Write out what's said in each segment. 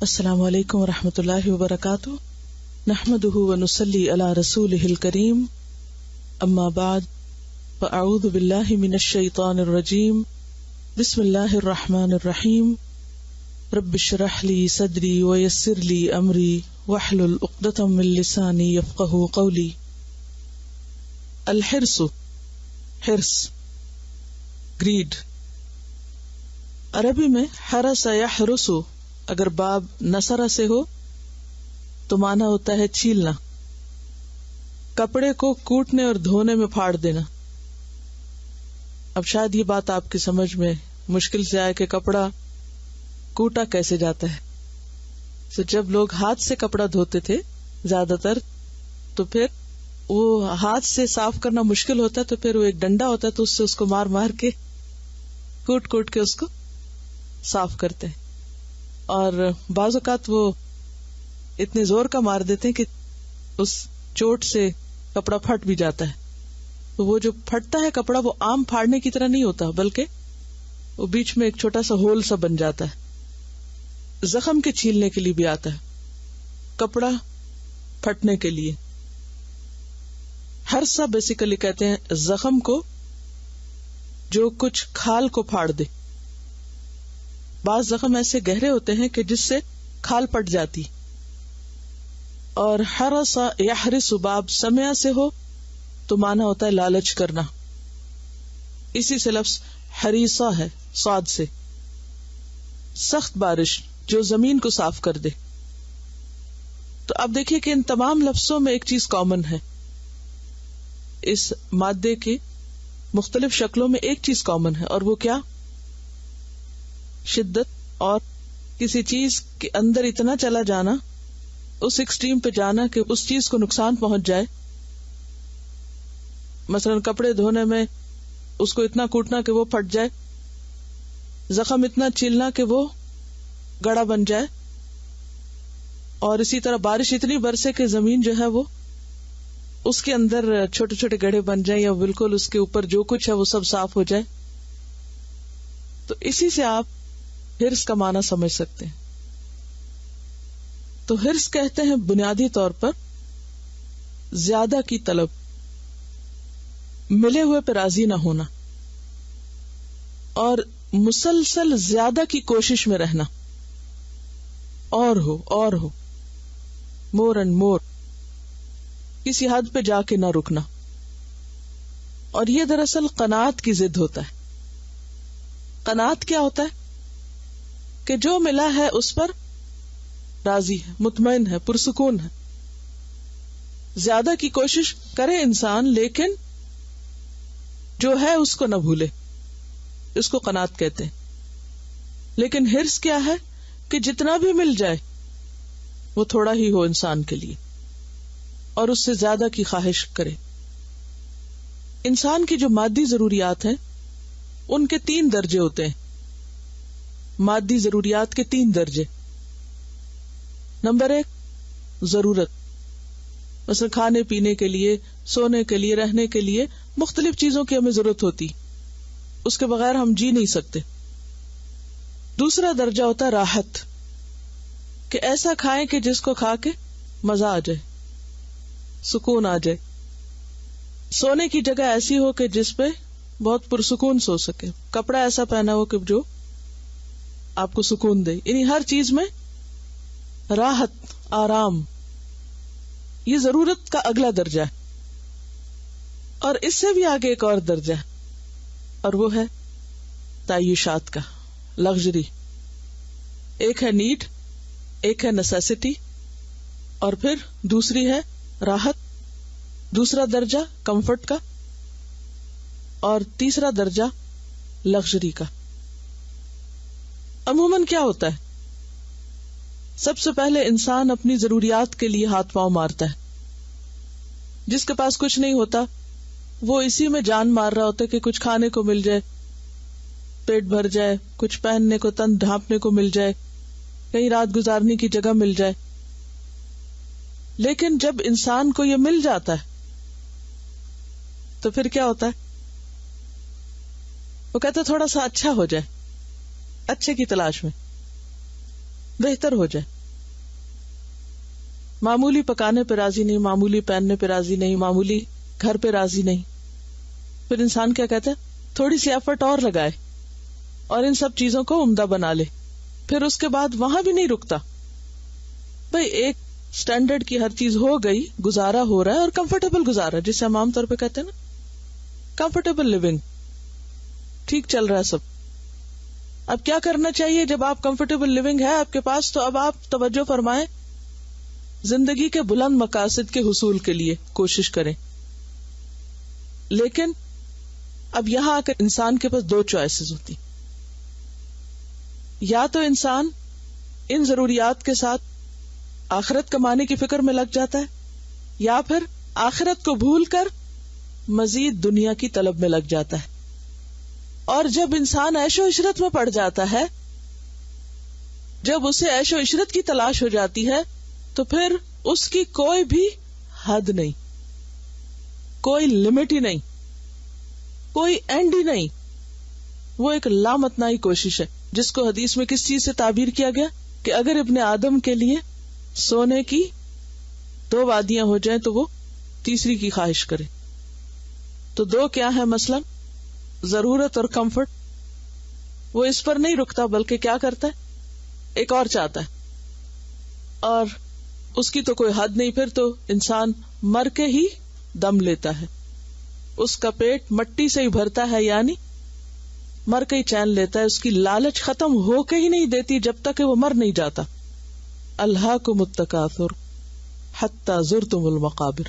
السلام علیکم ورحمۃ اللہ وبرکاتہ، نحمده ونصلی علی رسولہ الکریم، اما بعد فاعوذ باللہ من الشیطان الرجیم، بسم اللہ الرحمن الرحیم، رب اشرح لی صدری ویسر لی امری واحلل عقدۃ من لسانی یفقہوا قولی۔ الحرص، حرص، گریڈ۔ عربی میں حرس یحرس اگر باب نصرہ سے ہو تو معنی ہوتا ہے چھیلنا، کپڑے کو کوٹنے اور دھونے میں پھاڑ دینا۔ اب شاید یہ بات آپ کی سمجھ میں مشکل سے آئے کہ کپڑا کوٹا کیسے جاتا ہے۔ تو جب لوگ ہاتھ سے کپڑا دھوتے تھے زیادہ تر، تو پھر وہ ہاتھ سے صاف کرنا مشکل ہوتا ہے، تو پھر وہ ایک ڈنڈا ہوتا ہے تو اس سے اس کو مار مار کے کوٹ کوٹ کے اس کو صاف کرتے ہیں، اور بعض اوقات وہ اتنے زور کا مار دیتے ہیں کہ اس چوٹ سے کپڑا پھٹ بھی جاتا ہے۔ تو وہ جو پھٹتا ہے کپڑا وہ عام پھاڑنے کی طرح نہیں ہوتا، بلکہ وہ بیچ میں ایک چھوٹا سا ہول سا بن جاتا ہے۔ زخم کے چھیلنے کے لیے بھی آتا ہے، کپڑا پھٹنے کے لیے۔ ہر سا بیسیکلی کہتے ہیں زخم کو جو کچھ کھال کو پھاڑ دے۔ بعض زخم ایسے گہرے ہوتے ہیں کہ جس سے کھال پٹ جاتی، اور حرس یحرس باب سمع سے ہو تو معنی ہوتا ہے لالچ کرنا۔ اسی سے لفظ حریصہ ہے صاد سے۔ سخت بارش جو زمین کو صاف کر دے۔ تو اب دیکھیے کہ ان تمام لفظوں میں ایک چیز کامن ہے، اس مادے کی مختلف شکلوں میں ایک چیز کامن ہے، اور وہ کیا؟ شدت، اور کسی چیز کے اندر اتنا چلا جانا، اس ایکسٹریم پہ جانا کہ اس چیز کو نقصان پہنچ جائے۔ مثلا کپڑے دھونے میں اس کو اتنا کوٹنا کہ وہ پھٹ جائے، زخم اتنا چلنا کہ وہ گڑا بن جائے، اور اسی طرح بارش اتنی برسے کہ زمین جو ہے وہ اس کے اندر چھوٹے چھوٹے گڑھے بن جائیں، یا بالکل اس کے اوپر جو کچھ ہے وہ سب صاف ہو جائے۔ تو اسی سے آپ حرص کا معنی سمجھ سکتے ہیں۔ تو حرص کہتے ہیں بنیادی طور پر زیادہ کی طلب، ملے ہوئے پہ راضی نہ ہونا، اور مسلسل زیادہ کی کوشش میں رہنا، اور ہو مور اینڈ مور، کسی حد پہ جا کے نہ رکنا۔ اور یہ دراصل قناعت کی ضد ہوتا ہے۔ قناعت کیا ہوتا ہے؟ کہ جو ملا ہے اس پر راضی ہے، مطمئن ہے، پرسکون ہے۔ زیادہ کی کوشش کرے انسان، لیکن جو ہے اس کو نہ بھولے، اس کو قناعت کہتے ہیں۔ لیکن حرص کیا ہے؟ کہ جتنا بھی مل جائے وہ تھوڑا ہی ہو انسان کے لیے، اور اس سے زیادہ کی خواہش کرے۔ انسان کی جو مادی ضروریات ہیں ان کے 3 درجے ہوتے ہیں۔ مادی ضروریات کے 3 درجے۔ نمبر 1 ضرورت، مثلا کھانے پینے کے لیے، سونے کے لیے، رہنے کے لیے مختلف چیزوں کی ہمیں ضرورت ہوتی، اس کے بغیر ہم جی نہیں سکتے۔ دوسرا درجہ ہوتا ہے راحت، کہ ایسا کھائیں کہ جس کو کھا کے مزہ آ جائے، سکون آ جائے۔ سونے کی جگہ ایسی ہو کہ جس پہ بہت پرسکون سو سکے، کپڑا ایسا پہنا ہو کہ جو آپ کو سکون دے، یعنی ہر چیز میں راحت، آرام۔ یہ ضرورت کا اگلا درجہ ہے۔ اور اس سے بھی آگے ایک اور درجہ ہے، اور وہ ہے تعیشات کا، لگژری۔ ایک ہے نیڈ، ایک ہے نیسیسٹی، اور پھر دوسری ہے راحت، دوسرا درجہ کمفرٹ کا، اور تیسرا درجہ لگژری کا۔ عموماً کیا ہوتا ہے؟ سب سے پہلے انسان اپنی ضروریات کے لیے ہاتھ پاؤں مارتا ہے۔ جس کے پاس کچھ نہیں ہوتا وہ اسی میں جان مار رہا ہوتا ہے کہ کچھ کھانے کو مل جائے، پیٹ بھر جائے، کچھ پہننے کو، تن ڈھانپنے کو مل جائے، کہیں رات گزارنے کی جگہ مل جائے۔ لیکن جب انسان کو یہ مل جاتا ہے تو پھر کیا ہوتا ہے؟ وہ کہتے تھوڑا سا اچھا ہو جائے، اچھے کی تلاش میں، بہتر ہو جائے۔ معمولی پکانے پہ راضی نہیں، معمولی پہننے پہ راضی نہیں، معمولی گھر پہ راضی نہیں. پھر انسان کیا کہتا ہے؟ تھوڑی سی ایفرٹ اور لگائے اور ان سب چیزوں کو عمدہ بنا لے. پھر اس کے بعد وہاں بھی نہیں رکتا. بھئی ایک سٹینڈرڈ کی ہر چیز ہو گئی، گزارا ہو رہا ہے اور کمفرٹیبل گزارا، جسے ہم عام طور پہ کہتے ہیں نا کمفرٹیبل لیونگ، ٹھیک چل رہا ہے سب. اب کیا کرنا چاہیے جب آپ کمفرٹیبل لیونگ ہے آپ کے پاس؟ تو اب آپ توجہ فرمائیں، زندگی کے بلند مقاصد کے حصول کے لیے کوشش کریں. لیکن اب یہاں آ کر انسان کے پاس دو چوائسز ہوتی، یا تو انسان ان ضروریات کے ساتھ آخرت کمانے کی فکر میں لگ جاتا ہے، یا پھر آخرت کو بھول کر مزید دنیا کی طلب میں لگ جاتا ہے. اور جب انسان عیش و عشرت میں پڑ جاتا ہے، جب اسے عیش و عشرت کی تلاش ہو جاتی ہے، تو پھر اس کی کوئی بھی حد نہیں، کوئی لمٹ ہی نہیں، کوئی اینڈ ہی نہیں. وہ ایک لامتناہی کوشش ہے جس کو حدیث میں کس چیز سے تعبیر کیا گیا کہ اگر ابن آدم کے لیے سونے کی 2 وادیاں ہو جائیں تو وہ تیسری کی خواہش کرے. تو 2 کیا ہے مثلا؟ ضرورت اور کمفرٹ. وہ اس پر نہیں رکتا بلکہ کیا کرتا ہے؟ ایک اور چاہتا ہے، اور اس کی تو کوئی حد نہیں. پھر تو انسان مر کے ہی دم لیتا ہے، اس کا پیٹ مٹی سے ہی بھرتا ہے، یعنی مر کے ہی چین لیتا ہے. اس کی لالچ ختم ہو کے ہی نہیں دیتی جب تک کہ وہ مر نہیں جاتا. الہاکم التکاثر حتی زرتم المقابر.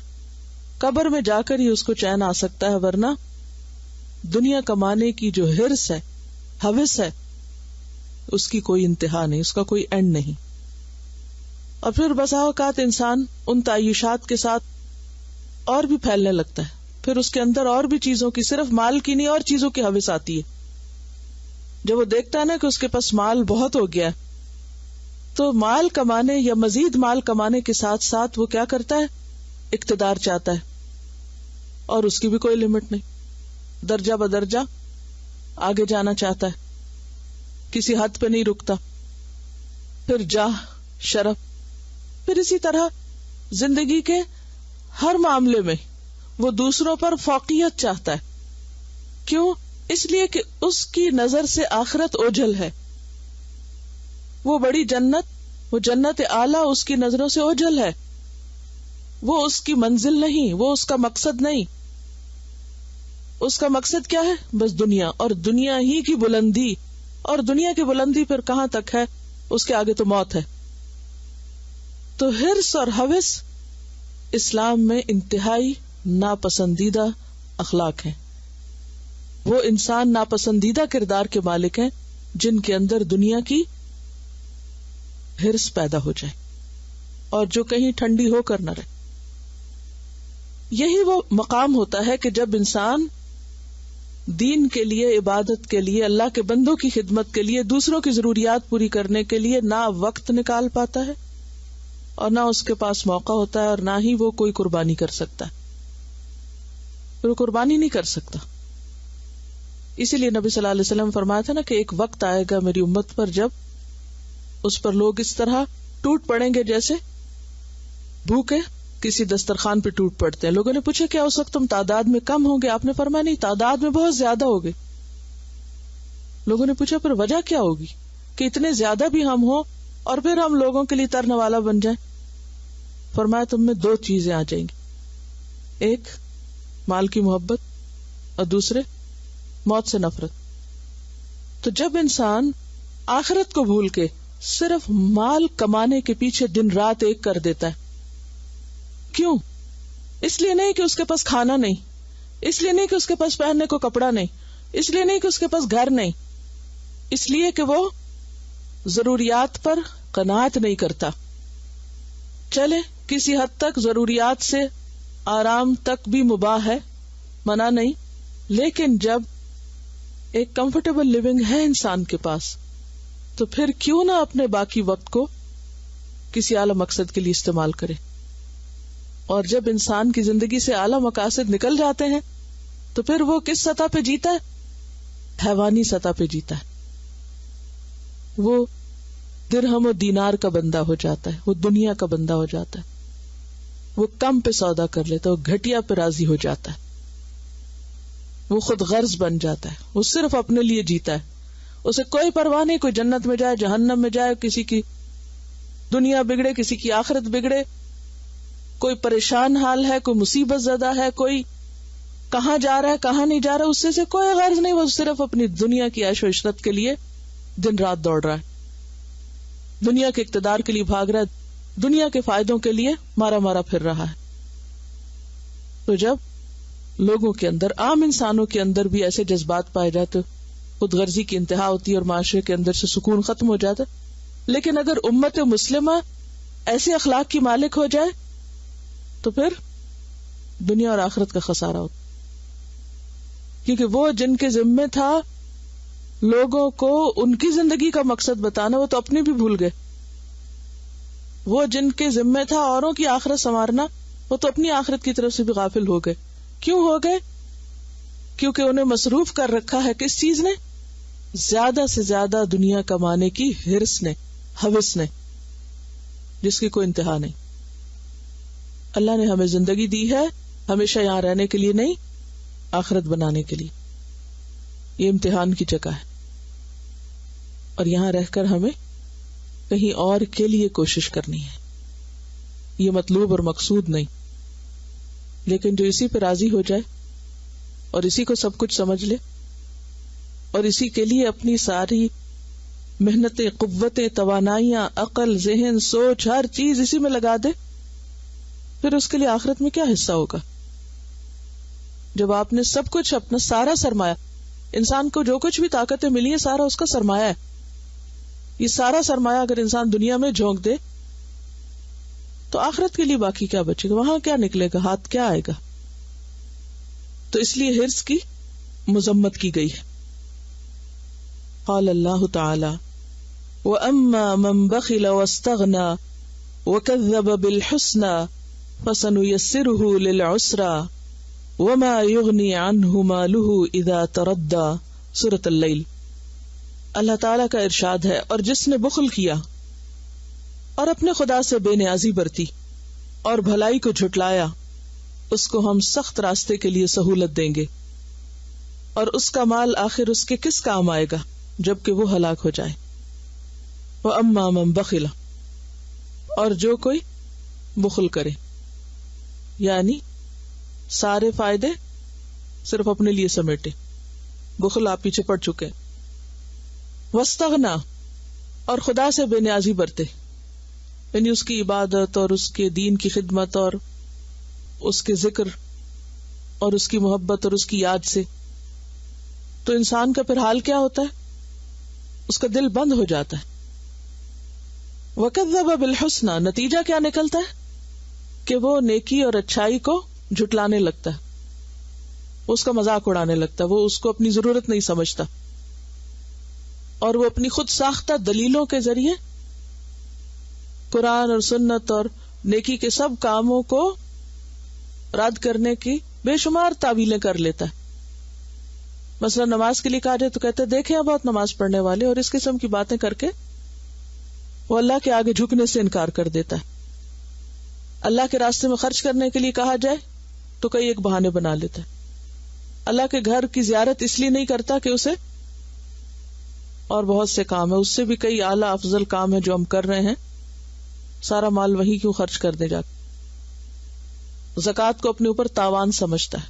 قبر میں جا کر ہی اس کو چین آ سکتا ہے، ورنہ دنیا کمانے کی جو ہرس ہے، ہوس ہے، اس کی کوئی انتہا نہیں، اس کا کوئی اینڈ نہیں. اور پھر بسا اوقات انسان ان تعیشات کے ساتھ اور بھی پھیلنے لگتا ہے. پھر اس کے اندر اور بھی چیزوں کی، صرف مال کی نہیں، اور چیزوں کی ہوس آتی ہے. جب وہ دیکھتا ہے نا کہ اس کے پاس مال بہت ہو گیا، تو مال کمانے یا مزید مال کمانے کے ساتھ ساتھ وہ کیا کرتا ہے؟ اقتدار چاہتا ہے، اور اس کی بھی کوئی لمٹ نہیں. درجہ بدرجہ آگے جانا چاہتا ہے، کسی حد پہ نہیں رکتا. پھر جاہ، شرف، پھر اسی طرح زندگی کے ہر معاملے میں وہ دوسروں پر فوقیت چاہتا ہے. کیوں؟ اس لیے کہ اس کی نظر سے آخرت اوجھل ہے. وہ بڑی جنت، وہ جنت اعلیٰ اس کی نظروں سے اوجھل ہے. وہ اس کی منزل نہیں، وہ اس کا مقصد نہیں. اس کا مقصد کیا ہے؟ بس دنیا، اور دنیا ہی کی بلندی. اور دنیا کی بلندی پھر کہاں تک ہے؟ اس کے آگے تو موت ہے. تو ہرس اور ہوس اسلام میں انتہائی ناپسندیدہ اخلاق ہیں. وہ انسان ناپسندیدہ کردار کے مالک ہیں جن کے اندر دنیا کی ہرس پیدا ہو جائے اور جو کہیں ٹھنڈی ہو کر نہ رہے. یہی وہ مقام ہوتا ہے کہ جب انسان دین کے لیے، عبادت کے لیے، اللہ کے بندوں کی خدمت کے لیے، دوسروں کی ضروریات پوری کرنے کے لیے نہ وقت نکال پاتا ہے، اور نہ اس کے پاس موقع ہوتا ہے، اور نہ ہی وہ کوئی قربانی کر سکتا ہے. وہ قربانی نہیں کر سکتا. اسی لیے نبی صلی اللہ علیہ وسلم فرمایا تھا نا کہ ایک وقت آئے گا میری امت پر جب اس پر لوگ اس طرح ٹوٹ پڑیں گے جیسے بھوکے کسی دسترخوان پہ ٹوٹ پڑتے ہیں. لوگوں نے پوچھا کیا اس وقت تم تعداد میں کم ہوں گے؟ آپ نے فرمایا نہیں، تعداد میں بہت زیادہ ہوگے. لوگوں نے پوچھا پھر وجہ کیا ہوگی کہ اتنے زیادہ بھی ہم ہوں اور پھر ہم لوگوں کے لیے ترنے والا بن جائیں؟ فرمایا تم میں 2 چیزیں آ جائیں گی، ایک مال کی محبت اور دوسرے موت سے نفرت. تو جب انسان آخرت کو بھول کے صرف مال کمانے کے پیچھے دن رات ایک کر دیتا ہے، کیوں؟ اس لیے نہیں کہ اس کے پاس کھانا نہیں، اس لیے نہیں کہ اس کے پاس پہننے کو کپڑا نہیں، اس لیے نہیں کہ اس کے پاس گھر نہیں، اس لیے کہ وہ ضروریات پر قناعت نہیں کرتا. چلے کسی حد تک ضروریات سے آرام تک بھی مباح ہے، منع نہیں، لیکن جب ایک کمفرٹیبل لیونگ ہے انسان کے پاس تو پھر کیوں نہ اپنے باقی وقت کو کسی اعلی مقصد کے لیے استعمال کرے. اور جب انسان کی زندگی سے اعلی مقاصد نکل جاتے ہیں تو پھر وہ کس سطح پہ جیتا ہے؟ حیوانی سطح پہ جیتا ہے. وہ درہم و دینار کا بندہ ہو جاتا ہے، وہ دنیا کا بندہ ہو جاتا ہے. وہ کم پہ سودا کر لیتا ہے، وہ گھٹیا پہ راضی ہو جاتا ہے، وہ خود غرض بن جاتا ہے، وہ صرف اپنے لیے جیتا ہے، اسے کوئی پرواہ نہیں، کوئی جنت میں جائے جہنم میں جائے، کسی کی دنیا بگڑے کسی کی آخرت بگڑے، کوئی پریشان حال ہے، کوئی مصیبت زدہ ہے، کوئی کہاں جا رہا ہے کہاں نہیں جا رہا، اس سے کوئی غرض نہیں، وہ صرف اپنی دنیا کی عیش و عشرت کے لیے دن رات دوڑ رہا ہے، دنیا کے اقتدار کے لیے بھاگ رہا ہے، دنیا کے فائدوں کے لیے مارا مارا پھر رہا ہے۔ تو جب لوگوں کے اندر، عام انسانوں کے اندر بھی ایسے جذبات پائے جاتے، خود غرضی کی انتہا ہوتی ہے اور معاشرے کے اندر سے سکون ختم ہو جاتا، لیکن اگر امت مسلمہ ایسے اخلاق کی مالک ہو جائے تو پھر دنیا اور آخرت کا خسارہ ہوتا، کیونکہ وہ جن کے ذمے تھا لوگوں کو ان کی زندگی کا مقصد بتانا، وہ تو اپنی بھی بھول گئے، وہ جن کے ذمے تھا اوروں کی آخرت سنوارنا، وہ تو اپنی آخرت کی طرف سے بھی غافل ہو گئے۔ کیوں ہو گئے؟ کیونکہ انہیں مصروف کر رکھا ہے کس چیز نے؟ زیادہ سے زیادہ دنیا کمانے کی ہرس نے، ہوس نے، جس کی کوئی انتہا نہیں۔ اللہ نے ہمیں زندگی دی ہے ہمیشہ یہاں رہنے کے لیے نہیں، آخرت بنانے کے لیے، یہ امتحان کی جگہ ہے، اور یہاں رہ کر ہمیں کہیں اور کے لیے کوشش کرنی ہے، یہ مطلوب اور مقصود نہیں۔ لیکن جو اسی پہ راضی ہو جائے اور اسی کو سب کچھ سمجھ لے اور اسی کے لیے اپنی ساری محنتیں، قوتیں، توانائیاں، عقل، ذہن، سوچ، ہر چیز اسی میں لگا دے، پھر اس کے لیے آخرت میں کیا حصہ ہوگا؟ جب آپ نے سب کچھ، اپنا سارا سرمایہ، انسان کو جو کچھ بھی طاقتیں ملی ہیں سارا اس کا سرمایہ ہے، یہ سارا سرمایہ اگر انسان دنیا میں جھونک دے تو آخرت کے لیے باقی کیا بچے گا؟ وہاں کیا نکلے گا؟ ہاتھ کیا آئے گا؟ تو اس لیے حرص کی مذمت کی گئی ہے۔ قال اللہ تعالی وَأَمَّا مَنْ بَخِلَ وَاسْتَغْنَى وَكَذَّبَ بِالْحُسْنَى فَسَنُيَسِّرُهُ لِلْعُسْرَى وَمَا يُغْنِي عَنْهُ مَالُهُ إِذَا تَرَدَّى سورۃ اللیل۔ اللہ تعالیٰ کا ارشاد ہے، اور جس نے بخل کیا اور اپنے خدا سے بے نیازی برتی اور بھلائی کو جھٹلایا، اس کو ہم سخت راستے کے لیے سہولت دیں گے، اور اس کا مال آخر اس کے کس کام آئے گا جبکہ وہ ہلاک ہو جائے۔ وَأَمَّا مَن بَخِلَ، اور جو کوئی بخل کرے، یعنی سارے فائدے صرف اپنے لیے سمیٹے، بخل آپ پیچھے پڑ چکے، وَاسْتَغْنَى، اور خدا سے بے نیازی برتے، یعنی اس کی عبادت اور اس کے دین کی خدمت اور اس کے ذکر اور اس کی محبت اور اس کی یاد سے، تو انسان کا پھر حال کیا ہوتا ہے؟ اس کا دل بند ہو جاتا ہے۔ وَكَذَّبَ بِالْحُسْنَى، نتیجہ کیا نکلتا ہے کہ وہ نیکی اور اچھائی کو جھٹلانے لگتا ہے، اس کا مذاق اڑانے لگتا ہے، وہ اس کو اپنی ضرورت نہیں سمجھتا، اور وہ اپنی خود ساختہ دلیلوں کے ذریعے قرآن اور سنت اور نیکی کے سب کاموں کو رد کرنے کی بے شمار تعویلیں کر لیتا ہے۔ مثلا نماز کے لیے کہا جائے تو کہتے دیکھیں بہت نماز پڑھنے والے، اور اس قسم کی باتیں کر کے وہ اللہ کے آگے جھکنے سے انکار کر دیتا ہے۔ اللہ کے راستے میں خرچ کرنے کے لیے کہا جائے تو کئی ایک بہانے بنا لیتا ہے۔ اللہ کے گھر کی زیارت اس لیے نہیں کرتا کہ اسے اور بہت سے کام ہے، اس سے بھی کئی اعلیٰ افضل کام ہے جو ہم کر رہے ہیں، سارا مال وہی کیوں خرچ کر دے جاتا۔ زکوٰۃ کو اپنے اوپر تاوان سمجھتا ہے،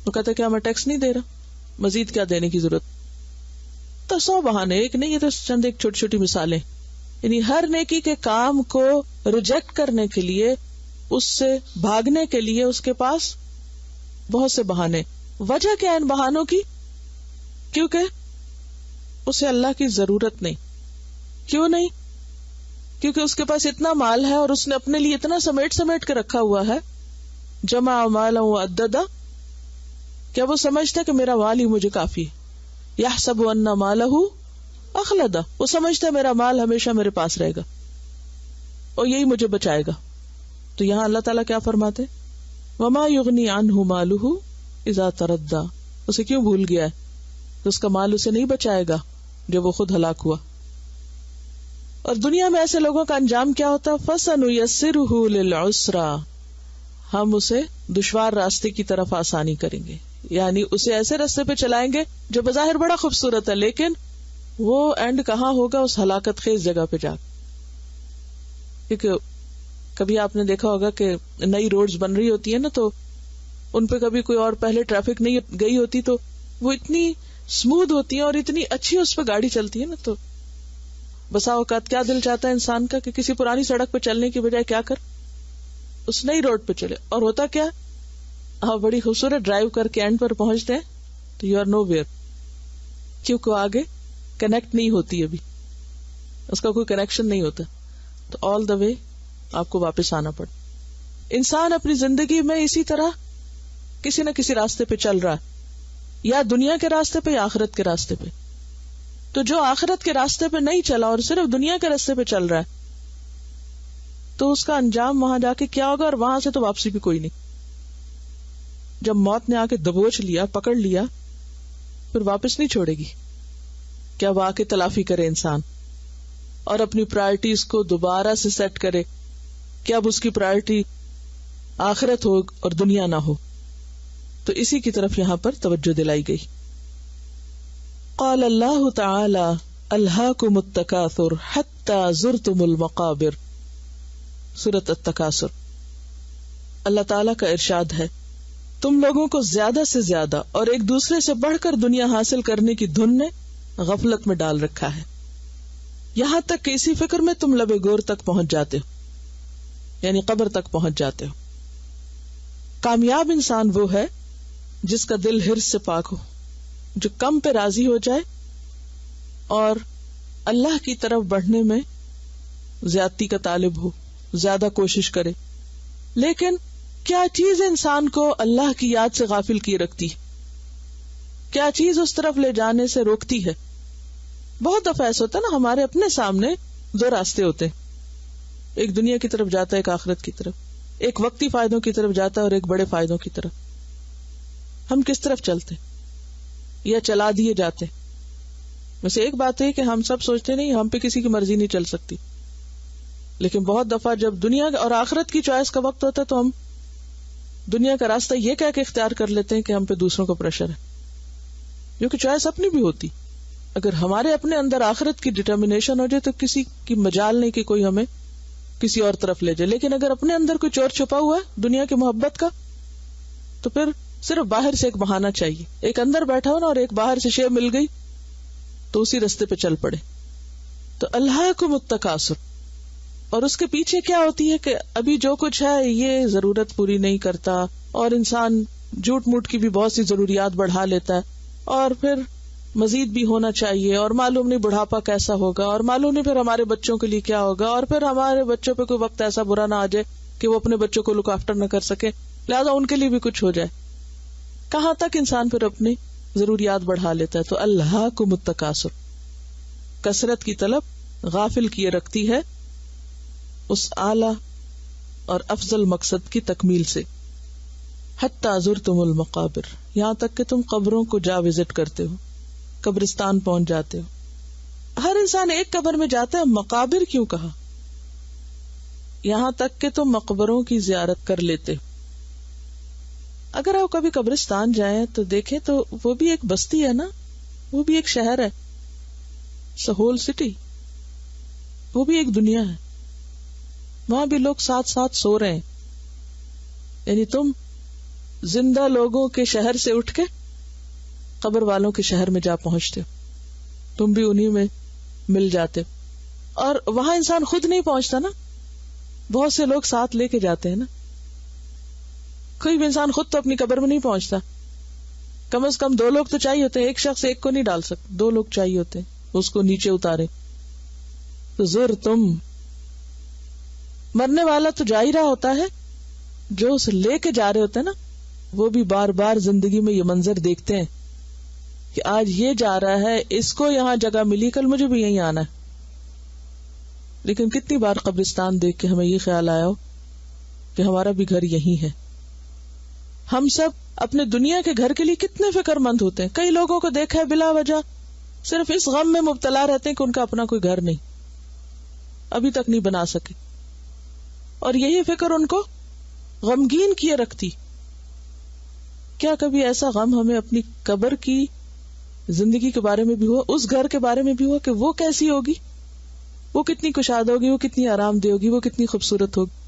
وہ کہتا ہے کیا میں ٹیکس نہیں دے رہا، مزید کیا دینے کی ضرورت؟ تو 100 بہانے، ایک نہیں، یہ تو چند ایک چھوٹی چھوٹی مثالیں، یعنی ہر نیکی کے کام کو ریجیکٹ کرنے کے لیے، اس سے بھاگنے کے لیے اس کے پاس بہت سے بہانے۔ وجہ کیا ان بہانوں کی؟ کیونکہ اسے اللہ کی ضرورت نہیں۔ کیوں نہیں؟ کیونکہ اس کے پاس اتنا مال ہے اور اس نے اپنے لیے اتنا سمیٹ سمیٹ کے رکھا ہوا ہے، جمع مالا وعددا، کیا وہ سمجھتا ہے کہ میرا مال ہی مجھے کافی ہے؟ یحسب ان مالہ اخلدہ، وہ سمجھتا ہے میرا مال ہمیشہ میرے پاس رہے گا اور یہی مجھے بچائے گا۔ تو یہاں اللہ تعالیٰ کیا فرماتے؟ وما یغنی عنہ مالہ اذا تردی، اسے کیوں بھول گیا ہے کہ اس کا مال اسے نہیں بچائے گا جب وہ خود ہلاک ہوا۔ اور دنیا میں ایسے لوگوں کا انجام کیا ہوتا ہے؟ فَسَنُيَسِّرُهُ لِلْعُسْرَى، ہم اسے دشوار راستے کی طرف آسانی کریں گے، یعنی اسے ایسے راستے پہ چلائیں گے جو بظاہر بڑا خوبصورت ہے، لیکن وہ اینڈ کہاں ہوگا؟ اس ہلاکت خیز جگہ پہ جا. کیونکہ کبھی آپ نے دیکھا ہوگا کہ نئی روڈز بن رہی ہوتی ہے نا، تو ان پہ کبھی کوئی اور پہلے ٹریفک نہیں گئی ہوتی تو وہ اتنی اسموتھ ہوتی ہیں اور اتنی اچھی اس پہ گاڑی چلتی ہے نا. تو بسا اوقات کیا دل چاہتا ہے انسان کا کہ کسی پرانی سڑک پہ چلنے کی بجائے کیا کر اس نئی روڈ پہ چلے. اور ہوتا کیا، آپ بڑی خوبصورت ڈرائیو کر کے اینڈ پر پہنچتے ہیں تو یو آر نو ویئر، کیونکہ آگے کنیکٹ نہیں ہوتی، ابھی اس کا کوئی کنیکشن نہیں ہوتا، تو آل دا وے آپ کو واپس آنا پڑا. انسان اپنی زندگی میں اسی طرح کسی نہ کسی راستے پہ چل رہا ہے، یا دنیا کے راستے پہ یا آخرت کے راستے پہ. تو جو آخرت کے راستے پہ نہیں چلا اور صرف دنیا کے راستے پہ چل رہا ہے، تو اس کا انجام وہاں جا کے کیا ہوگا؟ اور وہاں سے تو واپسی بھی کوئی نہیں. جب موت نے آ کے دبوچ لیا، پکڑ لیا، پھر واپس نہیں چھوڑے گی. کیا وہ آ کے تلافی کرے انسان اور اپنی پرائرٹیز کو دوبارہ سے سیٹ کرے کہ اب اس کی پرائرٹی آخرت ہو اور دنیا نہ ہو. تو اسی کی طرف یہاں پر توجہ دلائی گئی. قال اللہ تعالی الہاکم التکاثر حتی زرتم المقابر، سورۃ التکاثر. اللہ تعالی کا ارشاد ہے، تم لوگوں کو زیادہ سے زیادہ اور ایک دوسرے سے بڑھ کر دنیا حاصل کرنے کی دھن نے غفلت میں ڈال رکھا ہے، یہاں تک کہ اسی فکر میں تم لبے گور تک پہنچ جاتے ہو، یعنی قبر تک پہنچ جاتے ہو. کامیاب انسان وہ ہے جس کا دل حرص سے پاک ہو، جو کم پہ راضی ہو جائے اور اللہ کی طرف بڑھنے میں زیادتی کا طالب ہو، زیادہ کوشش کرے. لیکن کیا چیز انسان کو اللہ کی یاد سے غافل کیے رکھتی ہے؟ کیا چیز اس طرف لے جانے سے روکتی ہے؟ بہت دفعہ ایسا ہوتا ہے نا، ہمارے اپنے سامنے دو راستے ہوتے ہیں، ایک دنیا کی طرف جاتا ہے، ایک آخرت کی طرف، ایک وقتی فائدوں کی طرف جاتا ہے اور ایک بڑے فائدوں کی طرف. ہم کس طرف چلتے یا چلا دیے جاتے؟ ویسے ایک بات ہے کہ ہم سب سوچتے نہیں ہم پہ کسی کی مرضی نہیں چل سکتی، لیکن بہت دفعہ جب دنیا اور آخرت کی چوائس کا وقت ہوتا ہے تو ہم دنیا کا راستہ یہ کہہ کے اختیار کر لیتے ہیں کہ ہم پہ دوسروں کا پریشر ہے، کیونکہ چوائس اپنی بھی ہوتی. اگر ہمارے اپنے اندر آخرت کی ڈٹرمنیشن ہو جائے تو کسی کی مجال نہیں کہ کوئی ہمیں کسی اور طرف لے جائے. لیکن اگر اپنے اندر کوئی چور چھپا ہوا ہے دنیا کی محبت کا، تو پھر صرف باہر سے ایک بہانہ چاہیے، ایک اندر بیٹھا ہو نا اور ایک باہر سے شے مل گئی تو اسی راستے پہ چل پڑے. تو الہاکم التکاثر، اور اس کے پیچھے کیا ہوتی ہے کہ ابھی جو کچھ ہے یہ ضرورت پوری نہیں کرتا، اور انسان جھوٹ موٹ کی بھی بہت سی ضروریات بڑھا لیتا ہے، اور پھر مزید بھی ہونا چاہیے، اور معلوم نہیں بڑھاپا کیسا ہوگا، اور معلوم نہیں پھر ہمارے بچوں کے لیے کیا ہوگا، اور پھر ہمارے بچوں پہ کوئی وقت ایسا برا نہ آ جائے کہ وہ اپنے بچوں کو لک آفٹر نہ کر سکے، لہٰذا ان کے لیے بھی کچھ ہو جائے. کہاں تک انسان پھر اپنی ضروریات بڑھا لیتا ہے. تو الہاکم التکاثر، کثرت کی طلب غافل کیے رکھتی ہے اس اعلی اور افضل مقصد کی تکمیل سے. حتی زرتم المقابر، یہاں تک کہ تم قبروں کو جا وزٹ کرتے ہو، قبرستان پہنچ جاتے ہو. ہر انسان ایک قبر میں جاتا ہے، مقابر کیوں کہا؟ یہاں تک کہ تم مقبروں کی زیارت کر لیتے ہو. اگر آپ کبھی قبرستان جائیں تو دیکھیں تو وہ بھی ایک بستی ہے نا، وہ بھی ایک شہر ہے، ہول سٹی، وہ بھی ایک دنیا ہے. وہاں بھی لوگ ساتھ ساتھ سو رہے ہیں. یعنی تم زندہ لوگوں کے شہر سے اٹھ کے قبر والوں کے شہر میں جا پہنچتے ہو، تم بھی انہی میں مل جاتے ہو. اور وہاں انسان خود نہیں پہنچتا نا، بہت سے لوگ ساتھ لے کے جاتے ہیں نا. کوئی بھی انسان خود تو اپنی قبر میں نہیں پہنچتا، کم از کم 2 لوگ تو چاہیے ہوتے ہیں، ایک شخص ایک کو نہیں ڈال سکتا، 2 لوگ چاہیے ہوتے ہیں اس کو نیچے اتارے. تو زرتم، مرنے والا تو جا ہی رہا ہوتا ہے، جو اسے لے کے جا رہے ہوتے ہیں نا وہ بھی بار بار زندگی میں یہ منظر دیکھتے ہیں کہ آج یہ جا رہا ہے، اس کو یہاں جگہ ملی، کل مجھے بھی یہیں آنا ہے. لیکن کتنی بار قبرستان دیکھ کے ہمیں یہ خیال آیا ہو کہ ہمارا بھی گھر یہی ہے. ہم سب اپنے دنیا کے گھر کے لیے کتنے فکر مند ہوتے ہیں. کئی لوگوں کو دیکھا ہے بلا وجہ صرف اس غم میں مبتلا رہتے ہیں کہ ان کا اپنا کوئی گھر نہیں، ابھی تک نہیں بنا سکے، اور یہی فکر ان کو غمگین کیے رکھتی. کیا کبھی ایسا غم ہمیں اپنی قبر کی زندگی کے بارے میں بھی ہوا, اس گھر کے بارے میں بھی ہوا کہ وہ کیسی ہوگی, وہ کتنی کشاد ہوگی, وہ کتنی آرام دہ ہوگی, وہ کتنی خوبصورت ہوگی؟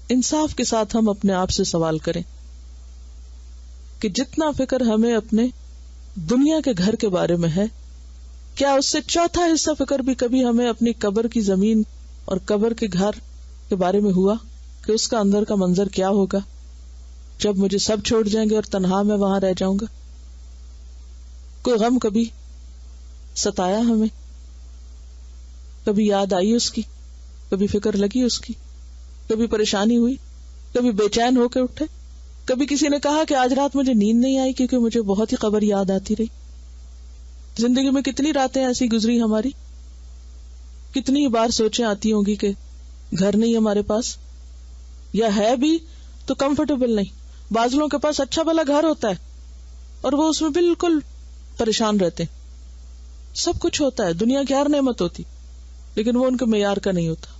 انصاف کے ساتھ ہم اپنے آپ سے سوال کریں کہ جتنا فکر ہمیں اپنے دنیا کے گھر کے بارے میں ہے, کیا اس سے چوتھا حصہ فکر بھی کبھی ہمیں اپنی قبر کی زمین اور قبر کے گھر کے بارے میں ہوا کہ اس کا اندر کا منظر کیا ہوگا جب مجھے سب چھوڑ جائیں گے اور تنہا میں وہاں رہ جاؤں گا؟ کوئی غم کبھی ستایا ہمیں؟ کبھی یاد آئی اس کی, کبھی فکر لگی اس کی, کبھی پریشانی ہوئی, کبھی بے چین ہو کے اٹھے, کبھی کسی نے کہا کہ آج رات مجھے نیند نہیں آئی کیونکہ مجھے بہت ہی قبر یاد آتی رہی. زندگی میں کتنی راتیں ایسی گزری ہماری, کتنی بار سوچیں آتی ہوں گی کہ گھر نہیں ہمارے پاس, یا ہے بھی تو کمفرٹیبل نہیں. بعض لوگوں کے پاس اچھا بھلا گھر ہوتا ہے اور وہ اس میں بالکل پریشان رہتے, سب کچھ ہوتا ہے, دنیا کی ہر نعمت ہوتی, لیکن وہ ان کے معیار کا نہیں ہوتا.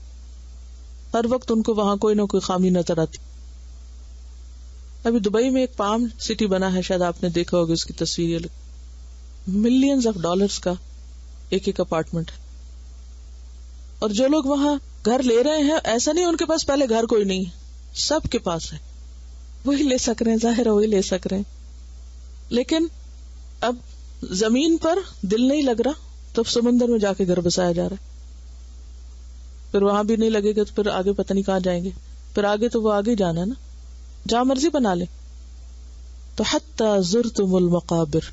ہر وقت ان کو وہاں کوئی نہ کوئی خامی نظر آتی. ابھی دبئی میں ایک پام سٹی بنا ہے, شاید آپ نے دیکھا ہوگا اس کی تصویر, ملینز آف ڈالرز کا ایک ایک اپارٹمنٹ ہے. اور جو لوگ وہاں گھر لے رہے ہیں, ایسا نہیں ان کے پاس پہلے گھر کوئی نہیں ہے, سب کے پاس ہے, وہی لے سک رہے ہیں, ظاہر ہے وہی لے سک رہے ہیں. لیکن اب زمین پر دل نہیں لگ رہا تو سمندر میں جا کے گھر بسایا جا رہا ہے. پھر وہاں بھی نہیں لگے گا تو پھر آگے پتہ نہیں کہاں جائیں گے, پھر آگے تو وہ آگے جانا ہے نا, جہاں مرضی بنا لے. تو حتی زرتم المقابر,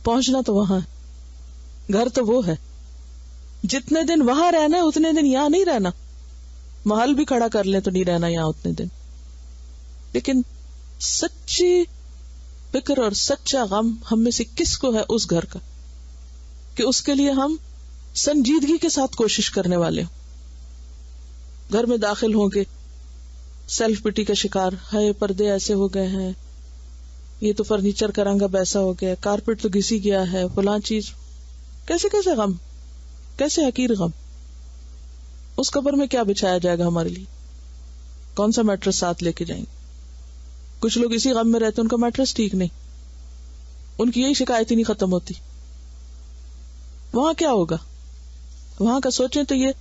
پہنچنا تو وہاں ہے, گھر تو وہ ہے. جتنے دن وہاں رہنا ہے اتنے دن یہاں نہیں رہنا, محل بھی کھڑا کر لیں تو نہیں رہنا یہاں اتنے دن. لیکن سچی فکر اور سچا غم ہم میں سے کس کو ہے اس گھر کا کہ اس کے لیے ہم سنجیدگی کے ساتھ کوشش کرنے والے ہوں؟ گھر میں داخل ہوں گے سیلف پٹی کا شکار, ہے پردے ایسے ہو گئے ہیں, یہ تو فرنیچر کا رنگ اب ایسا ہو گیا, کارپیٹ تو گھسی گیا ہے, فلاں چیز. کیسے کیسے غم, کیسے حقیر غم. اس قبر میں کیا بچھایا جائے گا ہمارے لیے, کون سا میٹرس ساتھ لے کے جائیں گے؟ کچھ لوگ اسی غم میں رہتے, ان کا میٹرس ٹھیک نہیں, ان کی یہی شکایت ہی نہیں ختم ہوتی. وہاں کیا ہوگا, وہاں کا سوچیں تو یہ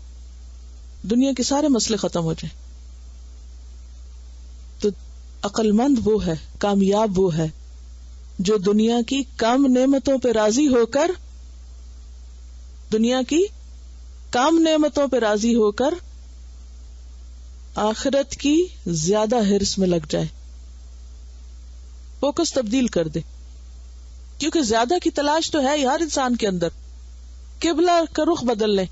دنیا کے سارے مسئلے ختم ہو جائیں. تو عقل مند وہ ہے, کامیاب وہ ہے جو دنیا کی کم نعمتوں پہ راضی ہو کر, دنیا کی کم نعمتوں پہ راضی ہو کر آخرت کی زیادہ ہرس میں لگ جائے, فوکس تبدیل کر دے. کیونکہ زیادہ کی تلاش تو ہے ہی ہر انسان کے اندر. قبلہ کا رخ بدل لیں,